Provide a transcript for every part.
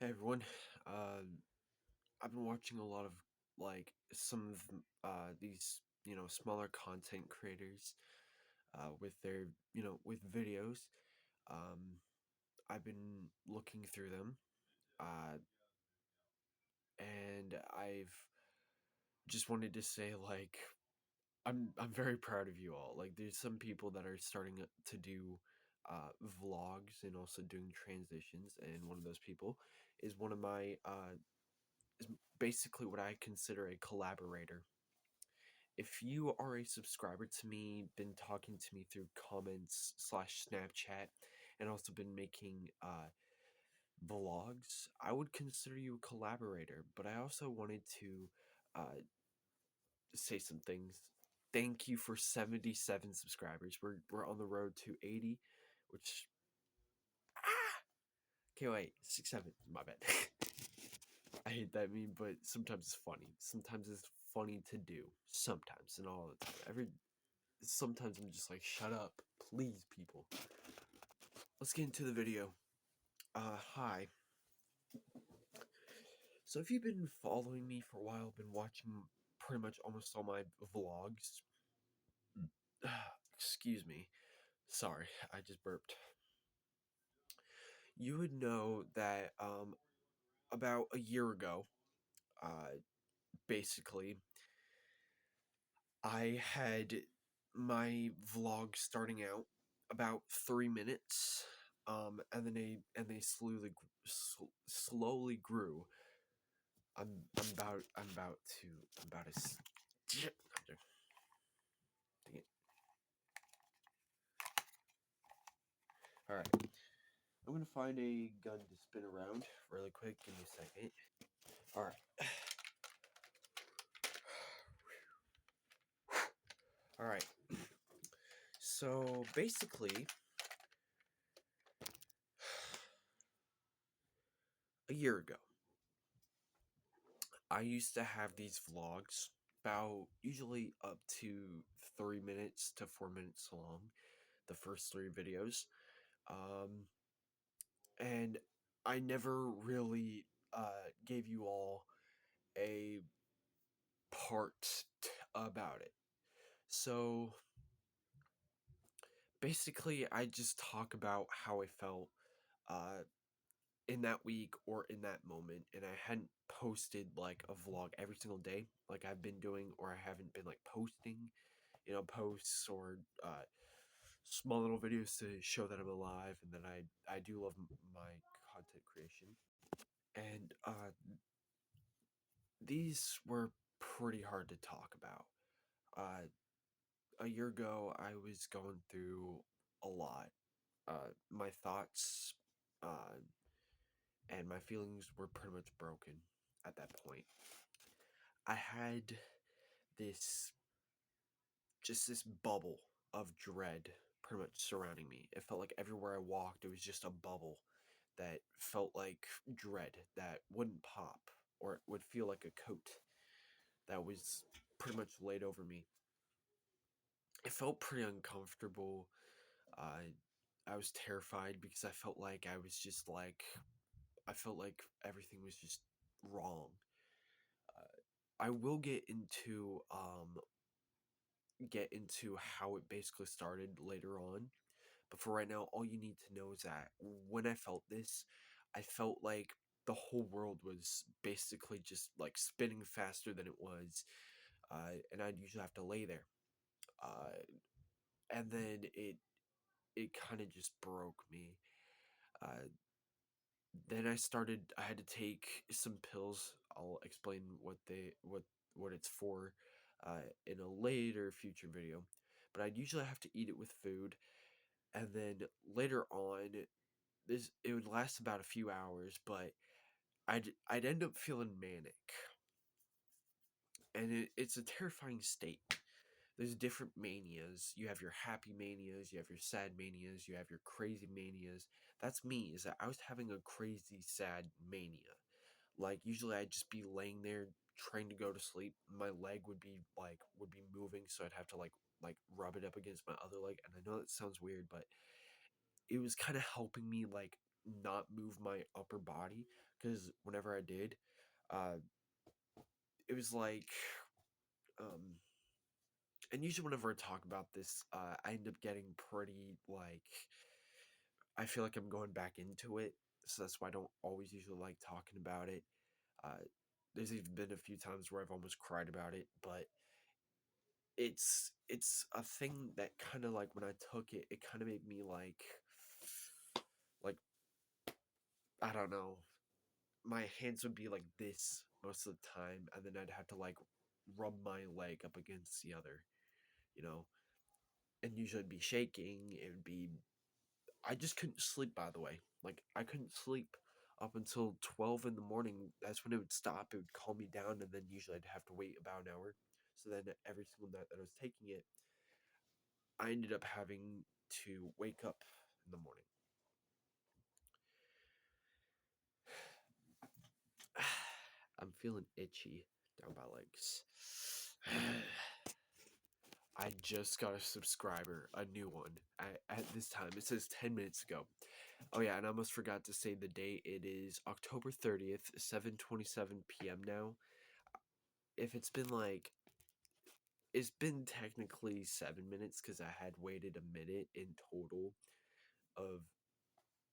Hey everyone, I've been watching a lot of some of these smaller content creators with their with videos. Um, I've been looking through them, uh, and I've just wanted to say I'm very proud of you all. Like there's some people that are starting to do vlogs and also doing transitions, and one of those people is one of my is basically what I consider a collaborator. If you are a subscriber to me, been talking to me through comments slash Snapchat, and also been making vlogs, I would consider you a collaborator. But I also wanted to uh, say some things. Thank you for 77 subscribers. We're on the road to 80, which okay, wait, 6, 7. My bad. I hate that meme, but sometimes it's funny. Sometimes it's funny to do. Sometimes, and all the time. Sometimes I'm just like, shut up, please, people. Let's get into the video. Hi. So if you've been following me for a while, been watching pretty much almost all my vlogs. Excuse me. Sorry, I just burped. You would know that about a year ago, uh, basically, I had my vlog starting out about 3 minutes, and then they slowly grew. I'm about to I'm about to. Dang it. All right, I'm gonna find a gun to spin around really quick. Give me a second. All right, all right. So basically, a year ago, I used to have these vlogs about usually up to 3 minutes to 4 minutes long. The first three videos, um, and I never really gave you all a about it. So basically, I just talk about how I felt uh, in that week or in that moment, and I hadn't posted like a vlog every single day like I've been doing, or I haven't been like posting, posts or small little videos to show that I'm alive and that I do love my content creation. And these were pretty hard to talk about. A year ago, I was going through a lot. My thoughts uh, and my feelings were pretty much broken at that point. I had this this bubble of dread pretty much surrounding me. It felt like everywhere I walked, it was just a bubble that felt like dread that wouldn't pop, or it would feel like a coat that was pretty much laid over me. It felt pretty uncomfortable. I was terrified because I felt like I felt like everything was just wrong. I will get into how it basically started later on. But for right now, all you need to know is that when I felt this, I felt like the whole world was basically just like spinning faster than it was, and I'd usually have to lay there. Uh, and then it kind of just broke me. Uh, then I had to take some pills. I'll explain what it's for in a later future video. But I'd usually have to eat it with food, and then later on, it would last about a few hours, but I'd end up feeling manic, and it's a terrifying state. There's different manias. You have your happy manias, you have your sad manias, you have your crazy manias. That's me. Is that I was having a crazy sad mania. Like usually I'd just be laying there trying to go to sleep. My leg would be moving, so I'd have to like rub it up against my other leg. And I know that sounds weird, but it was kind of helping me like not move my upper body, because whenever I did, uh, it was like, um, and usually whenever I talk about this, I end up getting pretty like, I feel like I'm going back into it, so that's why I don't always usually like talking about it. Uh, there's even been a few times where I've almost cried about it, but it's a thing that kind of like when I took it, it kind of made me like I don't know, my hands would be like this most of the time, and then I'd have to like rub my leg up against the other, you know, and usually it'd be shaking. It would be I just couldn't sleep. By the way, like I couldn't sleep up until 12 in the morning. That's when it would stop. It would calm me down, and then usually I'd have to wait about an hour. So then every single night that I was taking it, I ended up having to wake up in the morning. I'm feeling itchy down my legs. I just got a subscriber, a new one. At this time, it says 10 minutes ago. Oh yeah, and I almost forgot to say the date. It is October 30th, 7:27 p.m. now. If it's been like it's been technically 7 minutes cuz I had waited a minute in total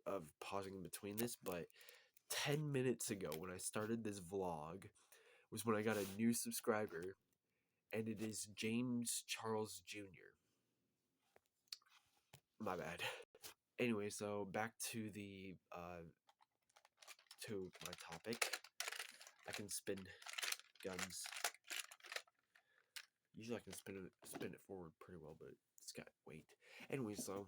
of pausing in between this, but 10 minutes ago when I started this vlog was when I got a new subscriber, and it is James Charles Jr. My bad. Anyway, so back to my topic. I can spin guns. Usually I can spin it forward pretty well, but it's got weight. Anyway, so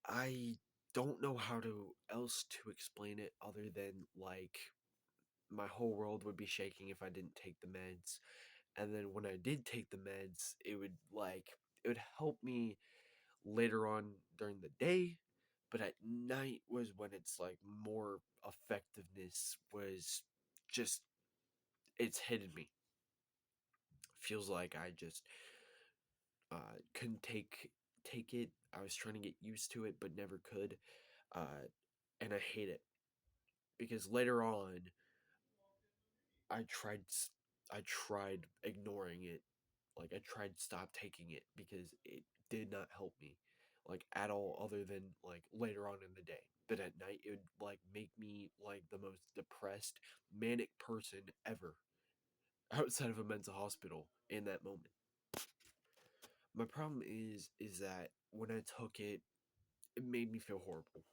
I don't know how to else to explain it other than like my whole world would be shaking if I didn't take the meds. And then when I did take the meds, it would help me later on during the day, but at night was when it's like more effectiveness was just it's hidden me. Feels like I just couldn't take it. I was trying to get used to it, but never could, and I hate it because later on I tried I tried ignoring it. Like I tried stop taking it because it did not help me like at all other than like later on in the day. But at night it would like make me like the most depressed manic person ever outside of a mental hospital in that moment. My problem is that when I took it, it made me feel horrible.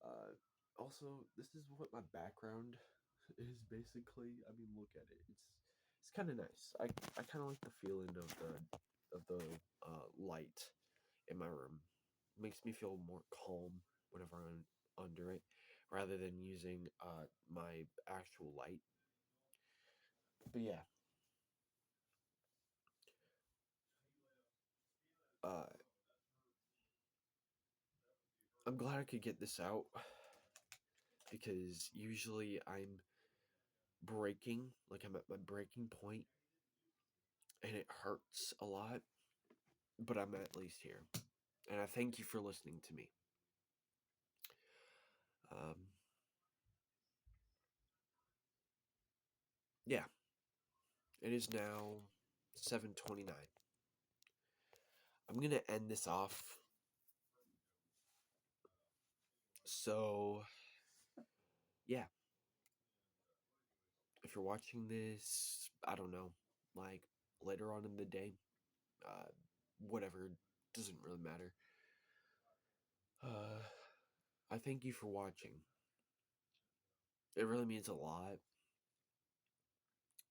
Uh, Also, this is what my background is basically. I mean, look at it. It's kind of nice. I kind of like the feeling of the light in my room. It makes me feel more calm whenever I'm under it, rather than using my actual light. But yeah, uh, I'm glad I could get this out because usually I'm breaking, like I'm at my breaking point, and it hurts a lot. But I'm at least here, and I thank you for listening to me. Um, yeah, it is now 7:29. I'm gonna end this off. So yeah, if you're watching this, I don't know, like later on in the day, uh, whatever, doesn't really matter. Uh, I thank you for watching. It really means a lot.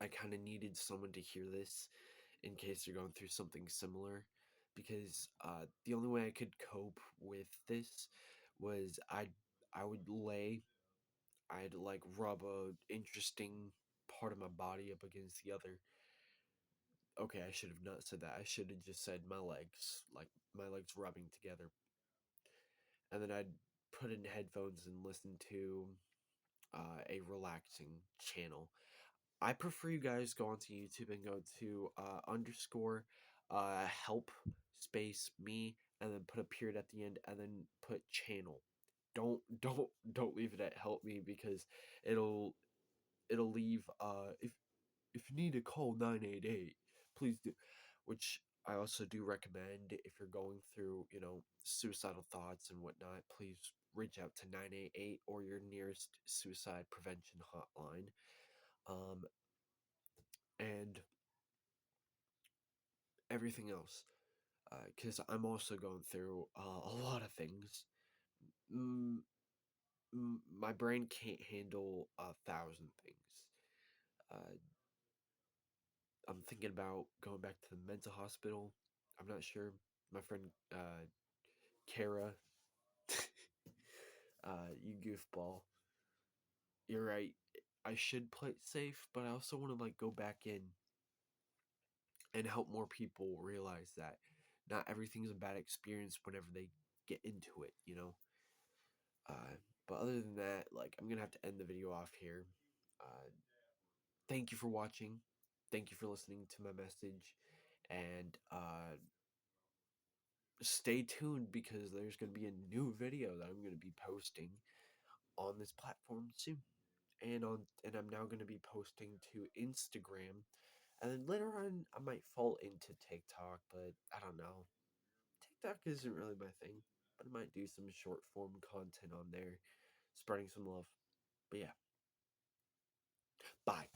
I kind of needed someone to hear this in case you're going through something similar, because the only way I could cope with this was I would lay, I'd like rub a interesting part of my body up against the other. Okay, I should have not said that. I should have just said my legs, like my legs rubbing together, and then I'd put in headphones and listen to a relaxing channel. I prefer you guys go onto YouTube and go to underscore help space me, and then put a period at the end, and then put channel. Don't leave it at help me, because it'll leave if you need to call 988, please do. Which I also do recommend, if you're going through, suicidal thoughts and whatnot, please reach out to 988 or your nearest suicide prevention hotline. Um, and everything else. Because I'm also going through a lot of things. Mm, my brain can't handle 1,000 things. Uh, I'm thinking about going back to the mental hospital. I'm not sure. My friend Kara, you goofball. You're right. I should play it safe, but I also want to like go back in and help more people realize that not everything's a bad experience whenever they get into it. Uh, but other than that, like, I'm gonna have to end the video off here. Uh, Thank you for watching. Thank you for listening to my message, and stay tuned, because there's gonna be a new video that I'm gonna be posting on this platform soon. And I'm now going to be posting to Instagram, and then later on I might fall into TikTok, but I don't know. TikTok isn't really my thing, but I might do some short form content on there, spreading some love. But yeah, bye.